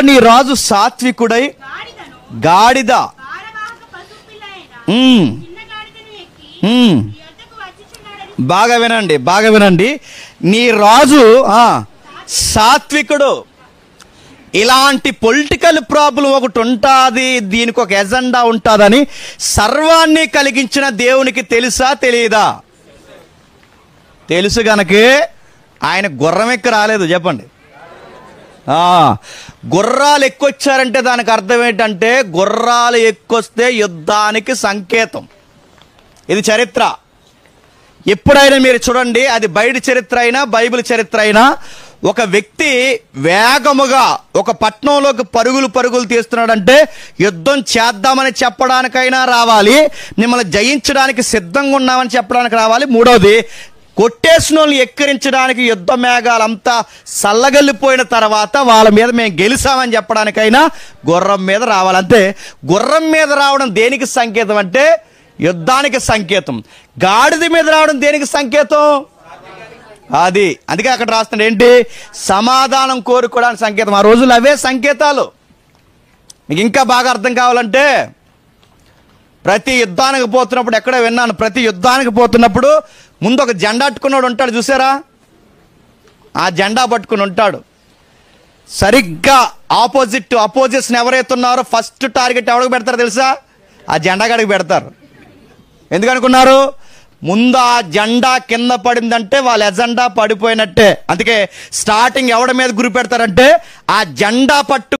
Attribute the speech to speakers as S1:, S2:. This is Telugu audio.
S1: నీ రాజు సాత్వికుడై గాడిద బాగా వినండి, బాగా వినండి. నీ రాజు సాత్వికుడు. ఇలాంటి పొలిటికల్ ప్రాబ్లం ఒకటి ఉంటుంది, దీనికి ఒక ఎజెండా ఉంటుందని సర్వాన్ని కలిగించిన దేవునికి తెలుసా తెలియదా? తెలుసు గనకే ఆయన గుర్రం ఎక్కి రాలేదు. చెప్పండి. గుర్రాలు ఎక్కొచ్చారంటే దానికి అర్థం ఏంటంటే గుర్రాలు ఎక్కొస్తే యుద్ధానికి సంకేతం. ఇది చరిత్ర. ఎప్పుడైనా మీరు చూడండి, అది బయట చరిత్ర అయినా బైబిల్ చరిత్ర అయినా, ఒక వ్యక్తి వేగముగా ఒక పట్టణంలోకి పరుగులు తీస్తున్నాడంటే యుద్ధం చేద్దామని చెప్పడానికైనా రావాలి, మిమ్మల్ని జయించడానికి సిద్ధంగా ఉన్నామని చెప్పడానికి రావాలి. మూడవది, కొట్టేసిన వాళ్ళని ఎక్కిరించడానికి యుద్ధ మేఘాలంతా సల్లగల్లిపోయిన తర్వాత వాళ్ళ మీద మేము గెలిచామని చెప్పడానికైనా గుర్రం మీద రావాలి. అంతే. గుర్రం మీద రావడం దేనికి సంకేతం అంటే యుద్ధానికి సంకేతం. గాడిద మీద రావడం దేనికి సంకేతం? అది అందుకే అక్కడ రాస్తున్నాడు ఏంటి? సమాధానం కోరుకోవడానికి సంకేతం. ఆ రోజులు అవే సంకేతాలు. మీకు ఇంకా బాగా అర్థం కావాలంటే, ప్రతి యుద్ధానికి పోతున్నప్పుడు ఎక్కడో విన్నాను, ప్రతి యుద్ధానికి పోతున్నప్పుడు ముందు ఒక జెండా పట్టుకున్నాడు ఉంటాడు, చూసారా? ఆ జెండా పట్టుకుని ఉంటాడు. సరిగ్గా అపోజిషన్ ఎవరైతే ఉన్నారో ఫస్ట్ టార్గెట్ ఎవరికి పెడతారో తెలుసా? ఆ జెండా గడికి పెడతారు. ఎందుకనుకున్నారు? ముందు ఆ జెండా కింద పడిందంటే వాళ్ళ ఎజెండా పడిపోయినట్టే. అందుకే స్టార్టింగ్ ఎవడి మీద గురి పెడతారంటే ఆ జెండా పట్టు